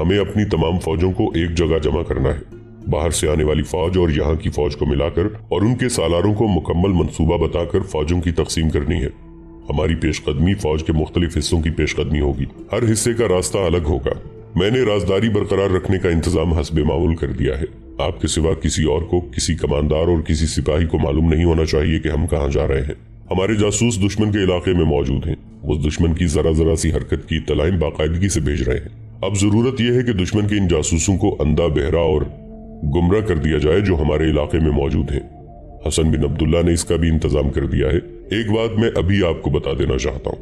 हमें अपनी तमाम फौजों को एक जगह जमा करना है। बाहर से आने वाली फौज और यहाँ की फौज को मिलाकर और उनके सालारों को मुकम्मल मंसूबा बताकर फौजों की तकसीम करनी है। हमारी पेशकदमी फौज के मुख्तलिफ हिस्सों की पेशकदमी होगी। हर हिस्से का रास्ता अलग होगा। मैंने राजदारी बरकरार रखने का इंतजाम हस्बे मामूल कर दिया है। आपके सिवा किसी और को, किसी कमांडार और किसी सिपाही को मालूम नहीं होना चाहिए कि हम कहाँ जा रहे हैं। हमारे जासूस दुश्मन के इलाके में मौजूद हैं। वो दुश्मन की जरा जरा सी हरकत की इत्तलाएं बाकायदगी से भेज रहे हैं। अब जरूरत यह है कि दुश्मन के इन जासूसों को अंधा, बहरा और गुमराह कर दिया जाए जो हमारे इलाके में मौजूद हैं। हसन बिन अब्दुल्ला ने इसका भी इंतजाम कर दिया है। एक बात मैं अभी आपको बता देना चाहता हूँ,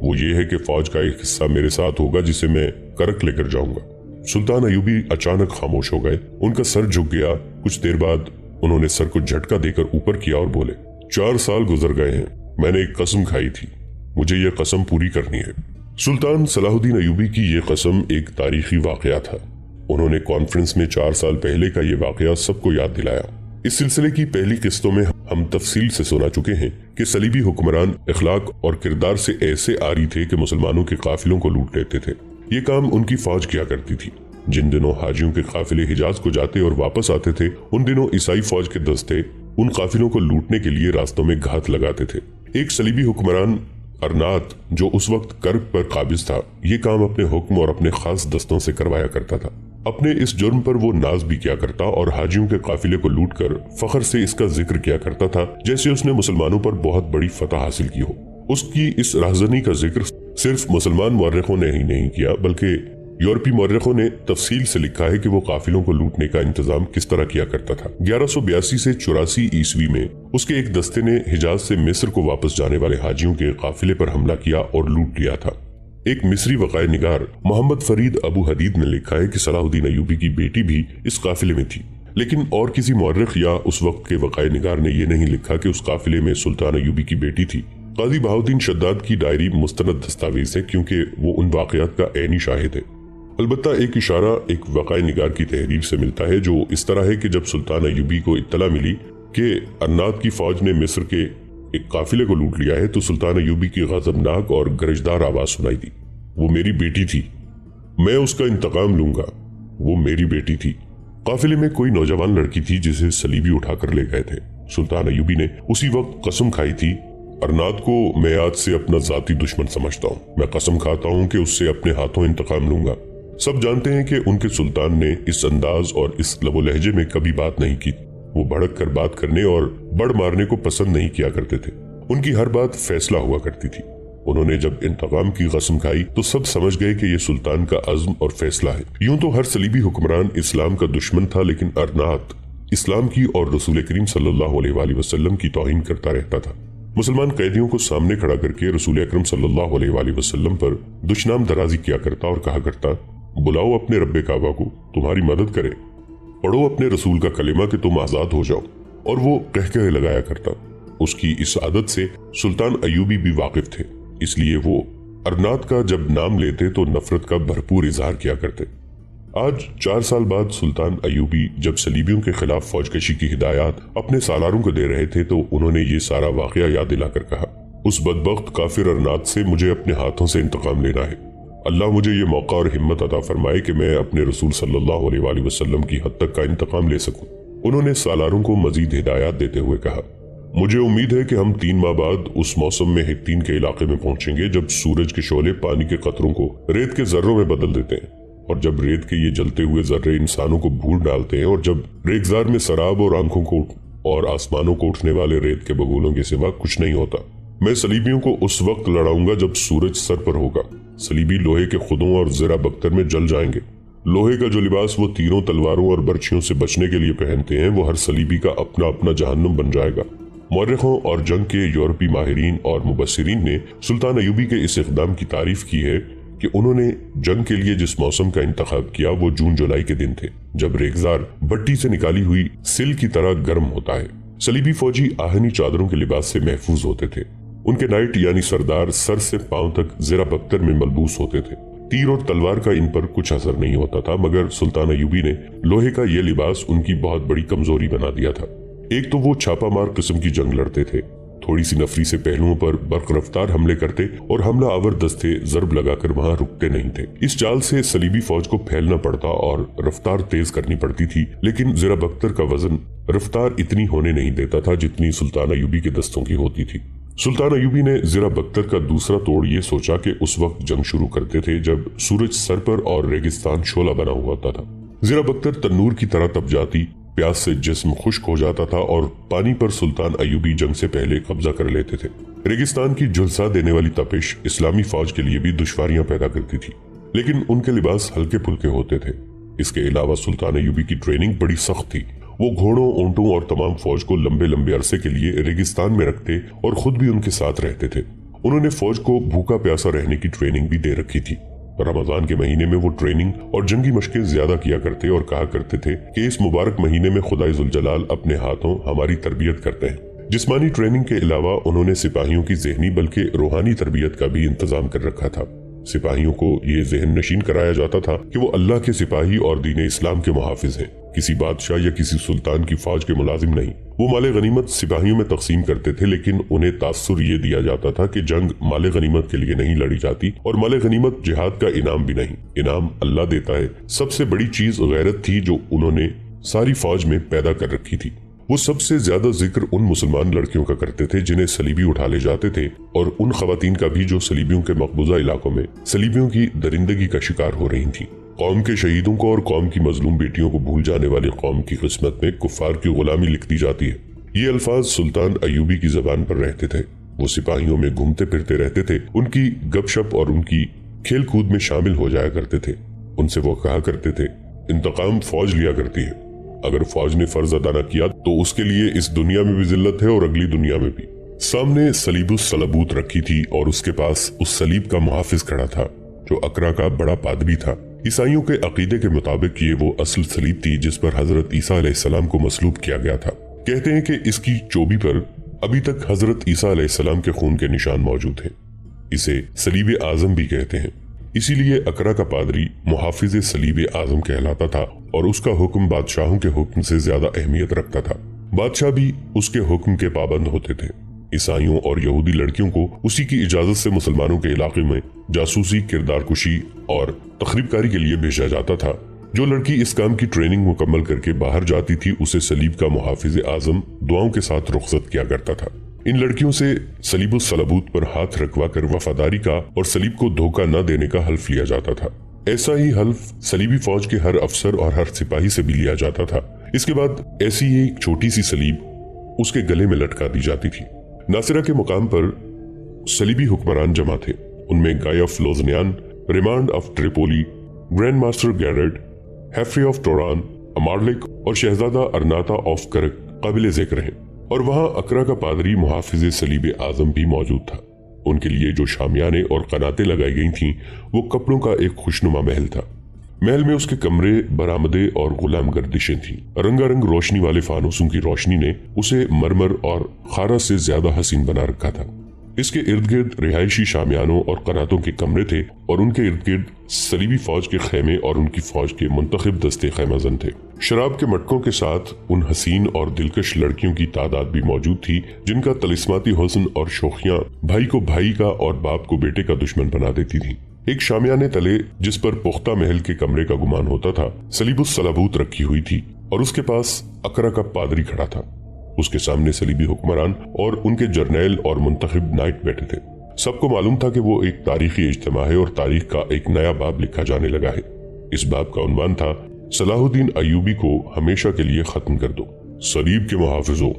वो ये है कि फौज का एक हिस्सा मेरे साथ होगा जिसे मैं करक लेकर जाऊंगा। सुल्तान अयूबी अचानक खामोश हो गए। उनका सर झुक गया। कुछ देर बाद उन्होंने सर को झटका देकर ऊपर किया और बोले, 4 साल गुजर गए हैं। मैंने एक कसम खाई थी, मुझे यह कसम पूरी करनी है। सुल्तान सलाहुद्दीन अयूबी की यह कसम एक तारीखी वाकया था। उन्होंने कॉन्फ्रेंस में 4 साल पहले का यह वाकया सबको याद दिलाया। इस सिलसिले की पहली किस्तों में हम तफसील से सुना चुके हैं कि सलीबी हुक्मरान इखलाक और किरदार से ऐसे आरी थे कि मुसलमानों के काफिलों को लूट लेते थे। ये काम उनकी फौज किया करती थी। जिन दिनों हाजियों के काफिले हिजाज को जाते और वापस आते थे, उन दिनों ईसाई फौज के दस्ते उन काफिलों को लूटने के लिए रास्तों में घात लगाते थे। एक सलीबी हुक्मरान अरनात, जो उस वक्त कर्क पर काबिज था, ये काम अपने हुक्म और अपने खास दस्तों से करवाया करता था। अपने इस जुर्म पर वो नाज भी किया करता और हाजियों के काफिले को लूटकर फख्र से इसका जिक्र किया करता था जैसे उसने मुसलमानों पर बहुत बड़ी फतह हासिल की हो। उसकी इस राहजनी का जिक्र सिर्फ मुसलमान मौर्रिखों ने ही नहीं किया, बल्कि यूरोपीय मौर्रिखों ने तफसील से लिखा है कि वो काफिलों को लूटने का इंतजाम किस तरह किया करता था। 1182 से 84 ईस्वी में उसके एक दस्ते ने हिजाज से मिस्र को वापस जाने वाले हाजियों के काफिले पर हमला किया और लूट लिया था। एक मिस्री वक़ाए निगार मोहम्मद फरीद अबू हदीद ने लिखा है कि सलाहुद्दीन अयूबी की बेटी भी इस काफिले में थी, लेकिन और किसी मौर्रिख या उस वक्त के वक़ाए निगार ने यह नहीं लिखा कि उस काफिले में सुल्तान अयूबी की बेटी थी। काजी बहाउद्दीन शद्दाद की डायरी मुस्तनद दस्तावेज है क्योंकि वो उन वाक़यात का ऐनी शाहिद है। अलबत्ता एक इशारा एक वक़ाए निगार की तहरीर से मिलता है जो इस तरह है कि जब सुल्तान अयूबी को इत्तला मिली कि अरनात की फौज ने मिस्र के एक काफिले को लूट लिया है तो सुल्तान अयूबी की गजबनाक और गरजदार आवाज सुनाई दी, वो मेरी बेटी थी, मैं उसका इंतकाम लूंगा, वो मेरी बेटी थी। काफिले में कोई नौजवान लड़की थी जिसे सलीबी उठाकर ले गए थे। सुल्तान अयूबी ने उसी वक्त कसम खाई थी, अरनात को मैं आज से अपना जाती दुश्मन समझता हूँ। मैं कसम खाता हूँ कि उससे अपने हाथों इंतकाम लूंगा। सब जानते हैं कि उनके सुल्तान ने इस अंदाज और इस लबो लहजे में कभी बात नहीं की। वो भड़क कर बात करने और बड़ मारने को पसंद नहीं किया करते थे। उनकी हर बात फैसला हुआ करती थी। उन्होंने जब इंतकाम की कसम खाई तो सब समझ गए कि ये सुल्तान का अज़्म और फैसला है। यूं तो हर सलीबी हुक्मरान इस्लाम का दुश्मन था, लेकिन अरनात इस्लाम की और रसूल करीम सल्लल्लाहु अलैहि वसल्लम की तौहीन करता रहता था। मुसलमान कैदियों को सामने खड़ा करके रसूल अकरम सल्लल्लाहु अलैहि वसल्लम पर दुश्मनाम दराजी किया करता और कहा करता, बुलाओ अपने रब्बे काबा को, तुम्हारी मदद करे, पढ़ो अपने रसूल का कलिमा कि तुम आजाद हो जाओ। और वो कह लगाया करता। उसकी इस आदत से सुल्तान अयूबी भी वाकिफ थे, इसलिए वो अरनात का जब नाम लेते तो नफरत का भरपूर इजहार किया करते। आज 4 साल बाद सुल्तान अयूबी जब सलीबियों के खिलाफ फौजकशी की हिदायत अपने सालारों को दे रहे थे तो उन्होंने ये सारा वाकया याद दिलाकर कहा, उस बदबख्त काफिर अरनात से मुझे अपने हाथों से इंतकाम लेना है। अल्लाह मुझे ये मौका और हिम्मत अता फरमाए कि मैं अपने रसूल सल्लल्लाहु अलैहि वसल्लम की हद तक का इंतकाम ले सकूं। उन्होंने सालारों को मजीद हिदायत देते हुए कहा, मुझे उम्मीद है कि हम 3 माह बाद उस मौसम में हित्तीन के इलाके में पहुंचेंगे जब सूरज के शोले पानी के कतरों को रेत के जर्रों में बदल देते हैं, और जब रेत के ये जलते हुए जर्रे इंसानों को भूल डालते हैं, और जब रेगजार में शराब और आंखों को और आसमानों को उठने वाले रेत के बगुलों के सिवा कुछ नहीं होता। मैं सलीबियों को उस वक्त लड़ाऊंगा जब सूरज सर पर होगा। सलीबी लोहे के खुदों और ज़रा बख्तर में जल जाएंगे। लोहे का जो लिबास वो तीरों, तलवारों और बर्छियों से बचने के लिए पहनते हैं, वो हर सलीबी का अपना अपना जहन्नुम बन जाएगा। मौर्रिखों और जंग के यूरोपी माहिरीन और मुबस्सिरीन ने सुल्तान अयूबी के इस इक़दाम की तारीफ की है कि उन्होंने जंग के लिए जिस मौसम का इंतखाब किया वो जून जुलाई के दिन थे, जब रेगजार भट्टी से निकाली हुई सिल की तरह गर्म होता है। सलीबी फौजी आहनी चादरों के लिबास से महफूज होते थे। उनके नाइट यानी सरदार सर से पांव तक ज़रा बख्तर में मलबूस होते थे। तीर और तलवार का इन पर कुछ असर नहीं होता था, मगर सुल्तान अयूबी ने लोहे का ये लिबास उनकी बहुत बड़ी कमजोरी बना दिया था। एक तो वो छापामार किस्म की जंग लड़ते थे, थोड़ी सी नफरी से पहलुओं पर बर्क रफ्तार हमले करते और हमला आवर दस्ते जरब लगाकर वहां रुकते नहीं थे। इस चाल से सलीबी फौज को फैलना पड़ता और रफ्तार तेज करनी पड़ती थी, लेकिन ज़रा बख्तर का वजन रफ्तार इतनी होने नहीं देता था जितनी सुल्तान अय्यूबी के दस्तों की होती थी। सुल्तान अय्यूबी ने ज़रा बख्तर का दूसरा तोड़ ये सोचा कि उस वक्त जंग शुरू करते थे जब सूरज सर पर और रेगिस्तान शोला बना हुआ था। ज़रा बख्तर तन्नूर की तरह तप जाती, प्यास से जिस्म खुश्क हो जाता था और पानी पर सुल्तान अय्यूबी जंग से पहले कब्जा कर लेते थे। रेगिस्तान की झुलसा देने वाली तपिश इस्लामी फौज के लिए भी दुश्वारियां पैदा करती थी, लेकिन उनके लिबास हल्के फुल्के होते थे। इसके अलावा सुल्तान अय्यूबी की ट्रेनिंग बड़ी सख्त थी। वो घोड़ों, ऊंटों और तमाम फौज को लंबे लंबे अरसे के लिए रेगिस्तान में रखते और खुद भी उनके साथ रहते थे। उन्होंने फौज को भूखा प्यासा रहने की ट्रेनिंग भी दे रखी थी। रमजान के महीने में वो ट्रेनिंग और जंगी मशकें ज्यादा किया करते और कहा करते थे कि इस मुबारक महीने में खुदाई जुल जलाल अपने हाथों हमारी तरबियत करते हैं। जिस्मानी ट्रेनिंग के अलावा उन्होंने सिपाहियों की ज़हनी बल्कि रूहानी तरबियत का भी इंतजाम कर रखा था। सिपाहियों को ये जहन नशीन कराया जाता था कि वो अल्लाह के सिपाही और दीन इस्लाम के मुहाफिज हैं, किसी बादशाह या किसी सुल्तान की फौज के मुलाजिम नहीं। वो माले गनीमत सिपाहियों में तकसीम करते थे, लेकिन उन्हें तासुर ये दिया जाता था कि जंग माले गनीमत के लिए नहीं लड़ी जाती और माले गनीमत जिहाद का इनाम भी नहीं, इनाम अल्लाह देता है। सबसे बड़ी चीज गैरत थी जो उन्होंने सारी फौज में पैदा कर रखी थी। वो सबसे ज्यादा जिक्र उन मुसलमान लड़कियों का करते थे जिन्हें सलीबी उठा ले जाते थे, और उन खवातीन का भी जो सलीबियों के मकबूजा इलाकों में सलीबियों की दरिंदगी का शिकार हो रही थी। कौम के शहीदों को और कौम की मजलूम बेटियों को भूल जाने वाली कौम की किस्मत में कुफार की गुलामी लिख दी जाती है। ये अल्फाज सुल्तान अय्यूबी की जबान पर रहते थे। वो सिपाहियों में घूमते फिरते रहते थे, उनकी गपशप और उनकी खेल कूद में शामिल हो जाया करते थे। उनसे वो कहा करते थे, इंतकाम फौज लिया करती है। अगर फौज ने फर्ज अदा न किया तो उसके लिए इस दुनिया में भी जिल्लत है और अगली दुनिया में भी। सामने सलीबुस सलबूत रखी थी और उसके पास उस सलीब का मुहाफिज खड़ा था जो अकरा का बड़ा पादरी था। ईसाइयों के अकीदे के मुताबिक ये वो असल सलीब थी जिस पर हजरत ईसा अलैहिस्सलाम को मसलूब किया गया था। कहते हैं कि इसकी चोबी पर अभी तक हजरत ईसा अलैहिस्सलाम के खून के निशान मौजूद हैं। इसे सलीब आजम भी कहते हैं। इसीलिए अकरा का पादरी मुहाफिज सलीब आजम कहलाता था और उसका हुक्म बादशाहों के हुक्म से ज्यादा अहमियत रखता था। बादशाह भी उसके हुक्म के पाबंद होते थे। ईसाइयों और यहूदी लड़कियों को उसी की इजाजत से मुसलमानों के इलाके में जासूसी, किरदार कुशी और तखरीबकारी के लिए भेजा जाता था। जो लड़की इस काम की ट्रेनिंग मुकम्मल करके बाहर जाती थी उसे सलीब का मुहाफिज आजम दुआओं के साथ रुखसत किया करता था। इन लड़कियों से सलीबुस सलबूत पर हाथ रखवा कर वफादारी का और सलीब को धोखा न देने का हल्फ लिया जाता था। ऐसा ही हल्फ सलीबी फौज के हर अफसर और हर सिपाही से भी लिया जाता था। इसके बाद ऐसी ही एक छोटी सी सलीब उसके गले में लटका दी जाती थी। नासिरा के मुकाम पर सलीबी हुक्मरान जमा थे। उनमें Guy of Lusignan, Raymond of Tripoli, grand master Gerard, Humphrey of Toron, Amalric और शहजादा अरनाता ऑफ करक काबिल जिक्र हैं। और वहां अकरा का पादरी मुहाफिज सलीब आजम भी मौजूद था। उनके लिए जो शामियाने और कनातें लगाई गई थीं वो कपड़ों का एक खुशनुमा महल था। महल में उसके कमरे, बरामदे और गुलाम गर्दिशें थीं। रंगारंग रोशनी वाले फानूसों की रोशनी ने उसे मरमर और खारा से ज्यादा हसीन बना रखा था। इसके इर्द गिर्द रिहायशी शामियानों और कनातों के कमरे थे और उनके इर्द गिर्द सलीबी फौज के खेमे और उनकी फौज के मुंतखब दस्ते खैमजन थे। शराब के मटकों के साथ उन हसीन और दिलकश लड़कियों की तादाद भी मौजूद थी जिनका तलिस्माती हुस्न और शोखियां भाई को भाई का और बाप को बेटे का दुश्मन बना देती थी। एक शामियाने तले जिस पर पुख्ता महल के कमरे का गुमान होता था सलीबुस सलाबूत रखी हुई थी और उसके पास अकरा का पादरी खड़ा था। उसके सामने सलीबी हुक्मरान और उनके जर्नैल और मुंतखब नाइट बैठे थे। सबको मालूम था कि वो एक तारीखी इज्तिमा है और तारीख का एक नया बाब लिखा जाने लगा है। इस बाब का उन्वान था, सलाहुद्दीन अय्यूबी को हमेशा के लिए खत्म कर दो। सलीब के मुहाफिजों,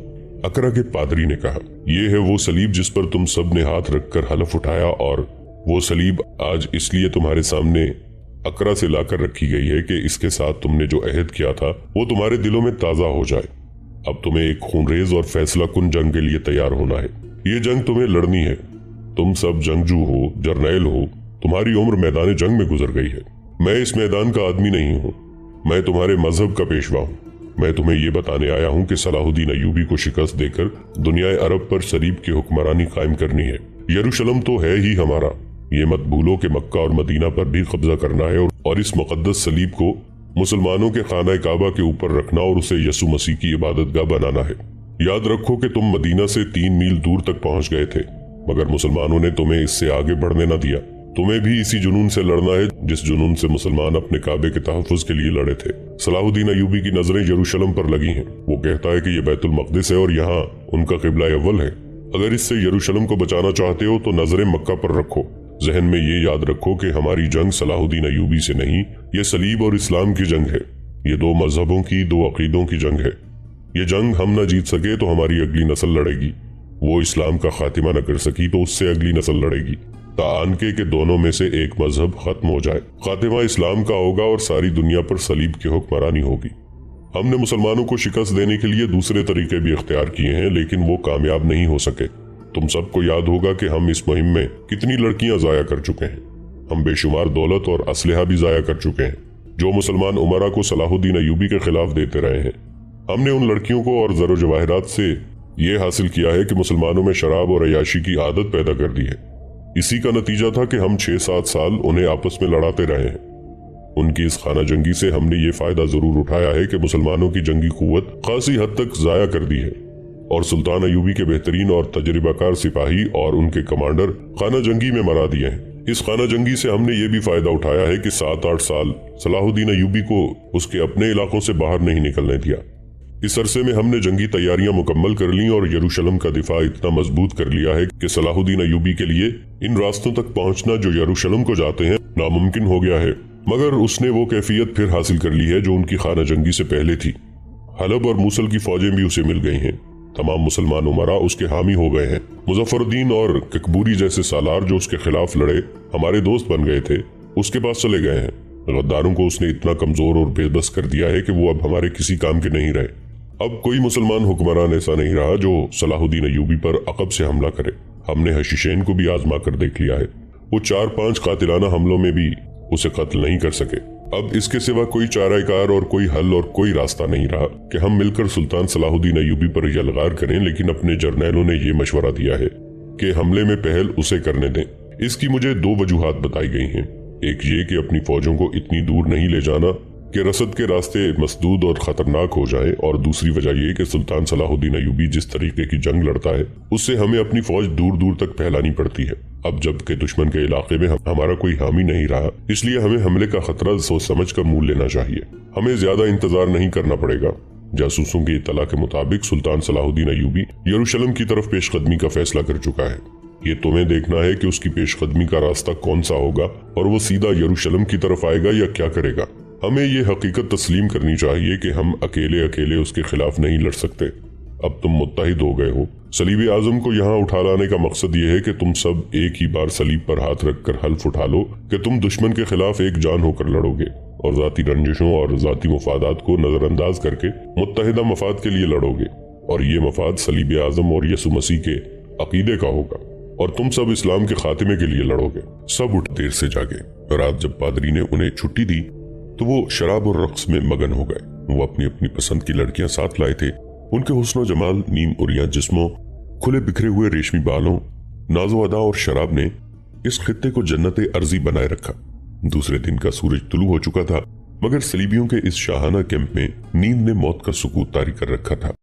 अकरा के पादरी ने कहा, ये है वो सलीब जिस पर तुम सब ने हाथ रखकर हलफ उठाया, और वो सलीब आज इसलिए तुम्हारे सामने अकरा से लाकर रखी गई है कि इसके साथ तुमने जो अहद किया था वो तुम्हारे दिलों में ताजा हो जाए। अब तुम्हें एक खूनरेज और फैसला कुन जंग के लिए तैयार होना है। ये जंग तुम्हें लड़नी है। तुम सब जंगजू हो, जर्नैल हो, तुम्हारी उम्र मैदान जंग में गुजर गई है। मैं इस मैदान का आदमी नहीं हूँ, मैं तुम्हारे मजहब का पेशवा हूँ। मैं तुम्हें ये बताने आया हूँ कि सलाहुद्दीन अय्यूबी को शिकस्त देकर दुनिया अरब पर सलीब की हुक्मरानी कायम करनी है। यरूशलेम तो है ही हमारा, ये मत भूलो कि मक्का और मदीना पर भी कब्जा करना है और इस मुकद्दस सलीब को मुसलमानों के खाना काबा के ऊपर रखना और उसे यसु मसीह की इबादतगाह बनाना है। याद रखो कि तुम मदीना से 3 मील दूर तक पहुंच गए थे, मगर मुसलमानों ने तुम्हें इससे आगे बढ़ने न दिया। तुम्हें भी इसी जुनून से लड़ना है जिस जुनून से मुसलमान अपने काबे के तहफ़्फ़ुज़ के लिए लड़े थे। सलाहुद्दीन अय्यूबी की नजरें यरूशलेम पर लगी हैं। वो कहता है कि ये बैतुल मक़दिस है और यहाँ उनका क़िबला अव्वल है। अगर इससे यरूशलेम को बचाना चाहते हो तो नजरें मक्का पर रखो। जहन में ये याद रखो कि हमारी जंग सलाहुद्दीन अय्यूबी से नहीं, ये सलीब और इस्लाम की जंग है। ये 2 मजहबों की, 2 अकीदों की जंग है। ये जंग हम न जीत सके तो हमारी अगली नस्ल लड़ेगी। वो इस्लाम का खातिमा न कर सकी तो उससे अगली नस्ल लड़ेगी, ताआनके के दोनों में से एक मजहब खत्म हो जाए। खातिमा इस्लाम का होगा और सारी दुनिया पर सलीब की हुक्मरानी होगी। हमने मुसलमानों को शिकस्त देने के लिए दूसरे तरीके भी इख्तियार किए हैं, लेकिन वो कामयाब नहीं हो सके। तुम सबको याद होगा कि हम इस मुहिम में कितनी लड़कियां जाया कर चुके हैं। हम बेशुमार दौलत और असलहा भी जाया कर चुके हैं जो मुसलमान उमरा को सलाहुद्दीन अय्यूबी के खिलाफ देते रहे हैं। हमने उन लड़कियों को और ज़रो जवाहिरात से ये हासिल किया है कि मुसलमानों में शराब और अयाशी की आदत पैदा कर दी है। इसी का नतीजा था कि हम 6-7 साल उन्हें आपस में लड़ाते रहे हैं। उनकी इस खाना जंगी से हमने ये फायदा जरूर उठाया है कि मुसलमानों की जंगी कुव्वत खासी हद तक जाया कर दी है और सुल्तान अय्यूबी के बेहतरीन और तजर्बाकार सिपाही और उनके कमांडर खाना जंगी में मरा दिए हैं। इस खाना जंगी से हमने ये भी फायदा उठाया है कि 7-8 साल सलाहुद्दीन अय्यूबी को उसके अपने इलाकों से बाहर नहीं निकलने दिया। इस अरसे में हमने जंगी तैयारियां मुकम्मल कर ली और यरूशलेम का दिफा इतना मजबूत कर लिया है कि सलाहुद्दीन अय्यूबी के लिए इन रास्तों तक पहुंचना जो यरूशलेम को जाते हैं नामुमकिन हो गया है। मगर उसने वो कैफियत फिर हासिल कर ली है जो उनकी खाना जंगी से पहले थी। हलब और मूसल की फौजें भी उसे मिल गई हैं। तमाम मुसलमान उमरा उसके हामी हो गए हैं। मुजफ्फरुद्दीन और ककबूरी जैसे सालार जो उसके खिलाफ लड़े हमारे दोस्त बन गए थे, उसके पास चले गए हैं। गद्दारों को उसने इतना कमजोर और बेबस कर दिया है कि वो अब हमारे किसी काम के नहीं रहे। अब कोई मुसलमान हुक्मरान ऐसा नहीं रहा जो सलाहुद्दीन अय्यूबी पर अकब से हमला करे। हमने हशीशेन को भी आजमा कर देख लिया है। वो 4-5 कातिलाना हमलों में भी उसे कत्ल नहीं कर सके। अब इसके सिवा कोई चाराकार और कोई हल और कोई रास्ता नहीं रहा कि हम मिलकर सुल्तान सलाहुद्दीन अय्यूबी पर यलगार करें, लेकिन अपने जर्नैलों ने ये मशवरा दिया है कि हमले में पहल उसे करने दें। इसकी मुझे 2 वजूहात बताई गई हैं। एक ये कि अपनी फौजों को इतनी दूर नहीं ले जाना कि रसद के रास्ते मसदूद और खतरनाक हो जाएं, और दूसरी वजह यह कि सुल्तान सलाहुद्दीन अय्यूबी जिस तरीके की जंग लड़ता है उससे हमें अपनी फौज दूर दूर तक फैलानी पड़ती है। अब जबकि दुश्मन के इलाके में हमारा कोई हामी नहीं रहा, इसलिए हमें हमले का खतरा सोच समझ कर मूल लेना चाहिए। हमें ज्यादा इंतजार नहीं करना पड़ेगा। जासूसों की इत्तला के मुताबिक सुल्तान सलाहुद्दीन अय्यूबी यरूशलेम की तरफ पेशकदमी का फैसला कर चुका है। ये तुम्हें देखना है कि उसकी पेशकदमी का रास्ता कौन सा होगा और वो सीधा यरूशलेम की तरफ आएगा या क्या करेगा। हमें ये हकीकत तस्लीम करनी चाहिए कि हम अकेले अकेले उसके खिलाफ नहीं लड़ सकते। अब तुम मुत्तहिद हो गए हो। सलीब आजम को यहाँ उठा लाने का मकसद ये है कि तुम सब एक ही बार सलीब पर हाथ रखकर हल्फ उठा लो कि तुम दुश्मन के खिलाफ एक जान होकर लड़ोगे और जाती रंजिशों और जाती मफादात को नजरअंदाज करके मुत्तहिदा मफाद के लिए लड़ोगे, और ये मफाद सलीब आजम और यसु मसीह के अकीदे का होगा, और तुम सब इस्लाम के खातिमे के लिए लड़ोगे। सब उठ देर से जागे। रात जब पादरी ने उन्हें छुट्टी दी तो वो शराब और रक्स में मगन हो गए। वो अपनी अपनी पसंद की लड़कियां साथ लाए थे। उनके हुस्नो जमाल, नीम उरिया जिस्मों, खुले बिखरे हुए रेशमी बालों, नाजो अदा और शराब ने इस खित्ते को जन्नत अर्जी बनाए रखा। दूसरे दिन का सूरज तुलू हो चुका था, मगर सलीबियों के इस शाहाना कैंप में नींद ने मौत का सुकूत तारी कर रखा था।